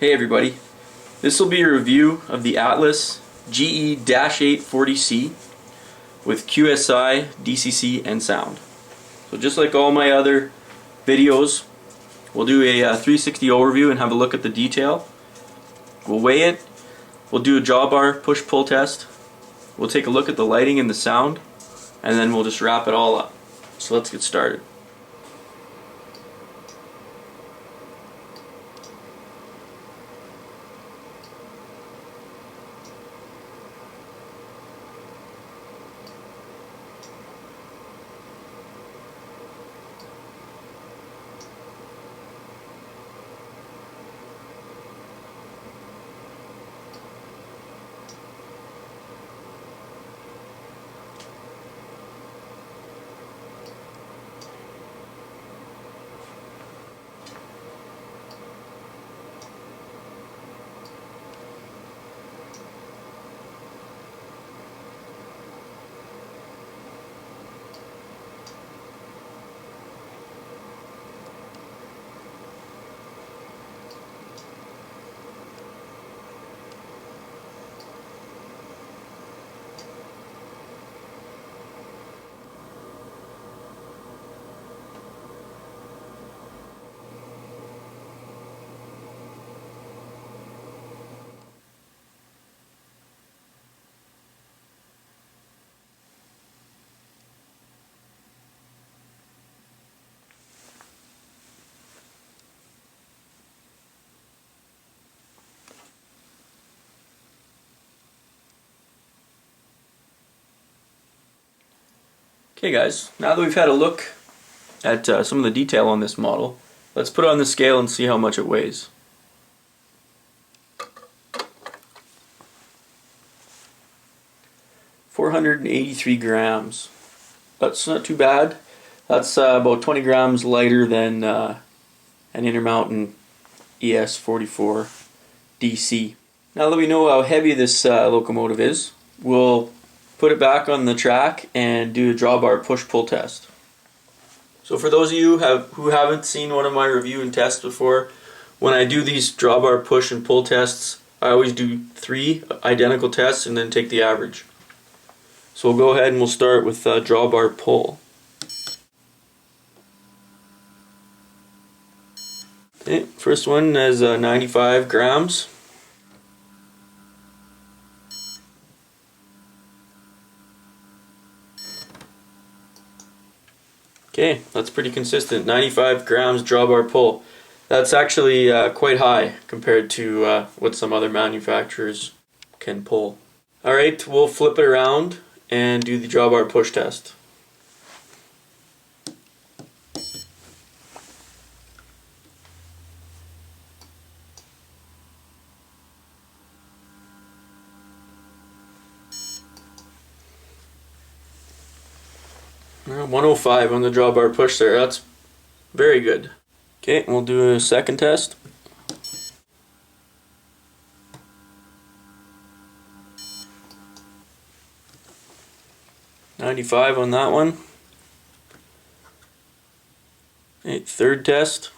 Hey everybody, this will be a review of the Atlas GE-840C with QSI, DCC, and sound. So just like all my other videos, we'll do a 360 overview and have a look at the detail. We'll weigh it, we'll do a drawbar push-pull test, we'll take a look at the lighting and the sound, and then we'll just wrap it all up. So let's get started. Okay guys, now that we've had a look at some of the detail on this model, let's put it on the scale and see how much it weighs. "483 grams. That's not too bad. That's about 20 grams lighter than an Intermountain ES44 DC. Now that we know how heavy this locomotive is, we'll put it back on the track and do a drawbar push-pull test. So for those of you who haven't seen one of my review and tests before, when I do these drawbar push and pull tests, I always do 3 identical tests and then take the average. So we'll go ahead and we'll start with drawbar pull. Okay, first one is 95 grams. Okay, that's pretty consistent. 95 grams drawbar pull. That's actually quite high compared to what some other manufacturers can pull. Alright, we'll flip it around and do the drawbar push test. Well, 105 on the drawbar push there. That's very good. Okay, we'll do a second test. "95 on that one. Okay, third test.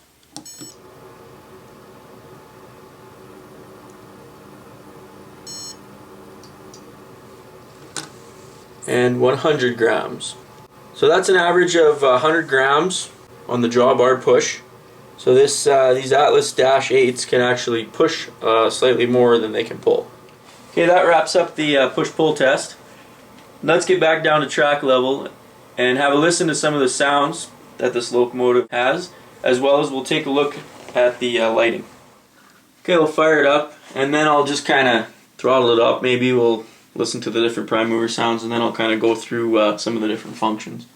And 100 grams. So that's an average of 100 grams on the drawbar push. So this these Atlas -8s can actually push slightly more than they can pull. Okay, that wraps up the push-pull test. Let's get back down to track level and have a listen to some of the sounds that this locomotive has, as well as we'll take a look at the lighting. Okay, we'll fire it up and then I'll just kind of throttle it up. Maybe we'll listen to the different prime mover sounds and then I'll kind of go through some of the different functions.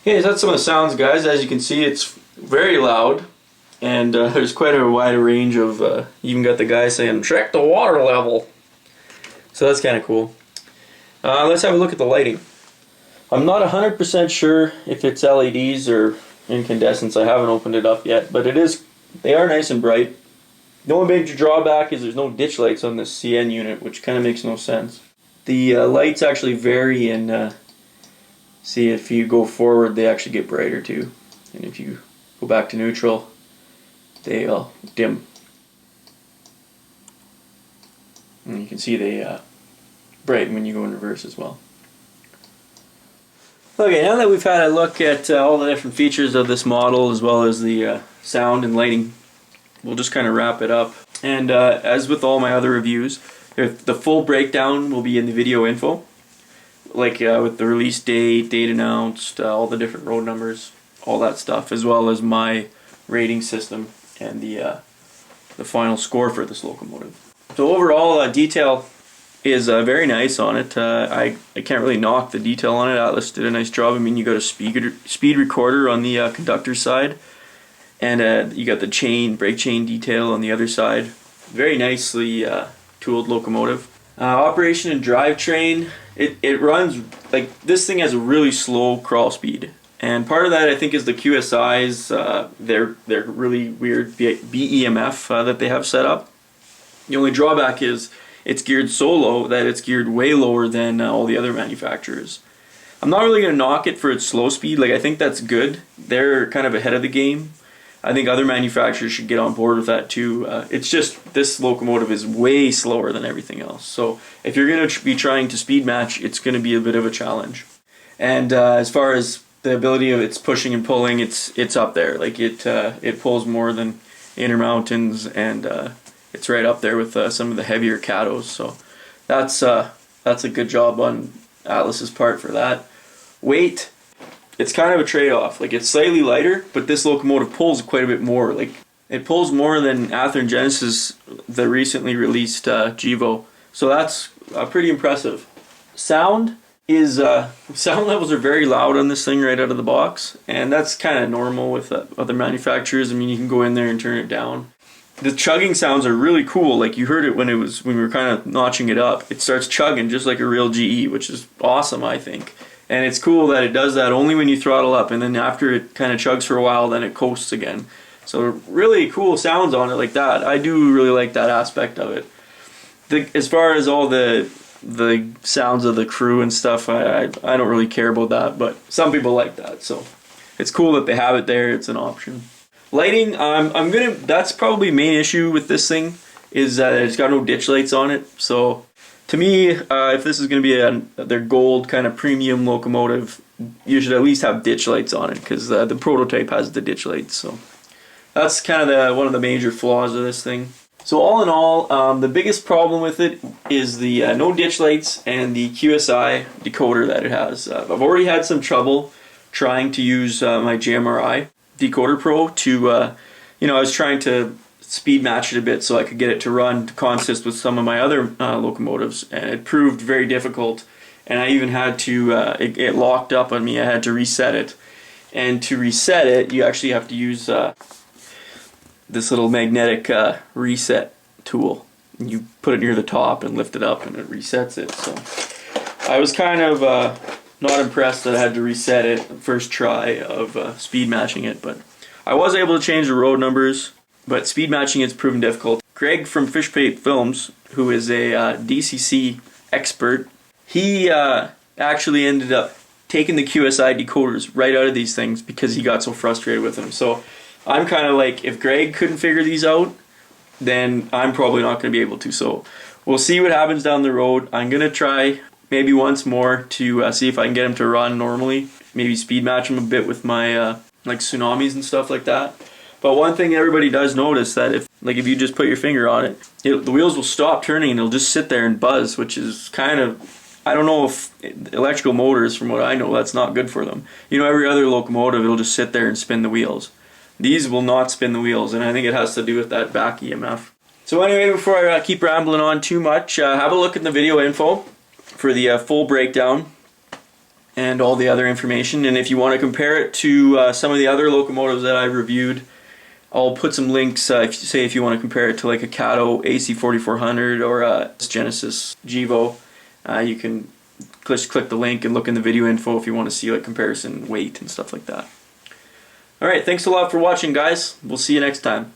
Okay, so that's some of the sounds, guys. As you can see, it's very loud, and there's quite a wide range of, even got the guy saying, check the water level. So that's kind of cool. Let's have a look at the lighting. I'm not 100% sure if it's LEDs or incandescents. I haven't opened it up yet, but they are nice and bright. The only major drawback is there's no ditch lights on this CN unit, which kind of makes no sense. The lights actually vary, and see, if you go forward, they actually get brighter too. And if you go back to neutral, they'll dim. And you can see they brighten when you go in reverse as well. Okay, now that we've had a look at all the different features of this model, as well as the sound and lighting, we'll just kind of wrap it up. And as with all my other reviews, the full breakdown will be in the video info, like with the release date, date announced, all the different road numbers, all that stuff, as well as my rating system and the final score for this locomotive. So overall, detail is very nice on it. I can't really knock the detail on it. Atlas did a nice job. I mean, you got a speed recorder on the conductor side, and you got the brake chain detail on the other side. Very nicely tooled locomotive. Operation and drivetrain, it runs, like, this thing has a really slow crawl speed, and part of that I think is the QSI's their really weird BEMF that they have set up. The only drawback is it's geared so low that it's geared way lower than all the other manufacturers. I'm not really going to knock it for its slow speed. Like, I think that's good. They're kind of ahead of the game. I think other manufacturers should get on board with that too. It's just this locomotive is way slower than everything else. So if you're going to be trying to speed match, it's going to be a bit of a challenge. And as far as the ability of its pushing and pulling, it's up there. Like, it pulls more than Intermountains, and it's right up there with some of the heavier Catos. So that's a good job on Atlas's part for that. Weight, it's kind of a trade-off. Like, it's slightly lighter, but this locomotive pulls quite a bit more. Like, it pulls more than Athearn Genesis, the recently released Gevo. So that's pretty impressive. Sound levels are very loud on this thing right out of the box, and that's kind of normal with other manufacturers. I mean, you can go in there and turn it down. The chugging sounds are really cool. Like, you heard it when we were kind of notching it up. It starts chugging just like a real GE, which is awesome, I think. And it's cool that it does that only when you throttle up, and then after it kind of chugs for a while, then it coasts again. So really cool sounds on it like that. I do really like that aspect of it. As far as all the sounds of the crew and stuff, I don't really care about that, but some people like that. So it's cool that they have it there. It's an option. Lighting, that's probably the main issue with this thing, is that it's got no ditch lights on it. So to me, if this is going to be their gold kind of premium locomotive, you should at least have ditch lights on it, because the prototype has the ditch lights. So that's kind of one of the major flaws of this thing. So all in all, the biggest problem with it is the no ditch lights and the QSI decoder that it has. I've already had some trouble trying to use my JMRI Decoder Pro to, I was trying to speed match it a bit so I could get it to run to consist with some of my other locomotives, and it proved very difficult. And I even had to, it locked up on me. I had to reset it. And to reset it, you actually have to use this little magnetic reset tool. You put it near the top and lift it up, and it resets it. So I was kind of not impressed that I had to reset it first try of speed matching it, but I was able to change the road numbers, but speed matching it's proven difficult. Greg from Fishbait Films, who is a DCC expert, he actually ended up taking the QSI decoders right out of these things because he got so frustrated with them. So I'm kind of like, if Greg couldn't figure these out, then I'm probably not going to be able to. So we'll see what happens down the road. I'm going to try maybe once more to see if I can get him to run normally. Maybe speed match him a bit with my like tsunamis and stuff like that. But one thing everybody does notice, that if you just put your finger on it, the wheels will stop turning and it'll just sit there and buzz, which is kind of, I don't know if electrical motors, from what I know, that's not good for them. Every other locomotive, it'll just sit there and spin the wheels. These will not spin the wheels, and I think it has to do with that back EMF. So anyway, before I keep rambling on too much, have a look at the video info for the full breakdown. and all the other information. And if you want to compare it to some of the other locomotives that I've reviewed, I'll put some links, if you want to compare it to like a Cato AC4400 or a Genesis Gevo. You can just click the link and look in the video info if you want to see like comparison weight and stuff like that. Alright, thanks a lot for watching, guys. We'll see you next time.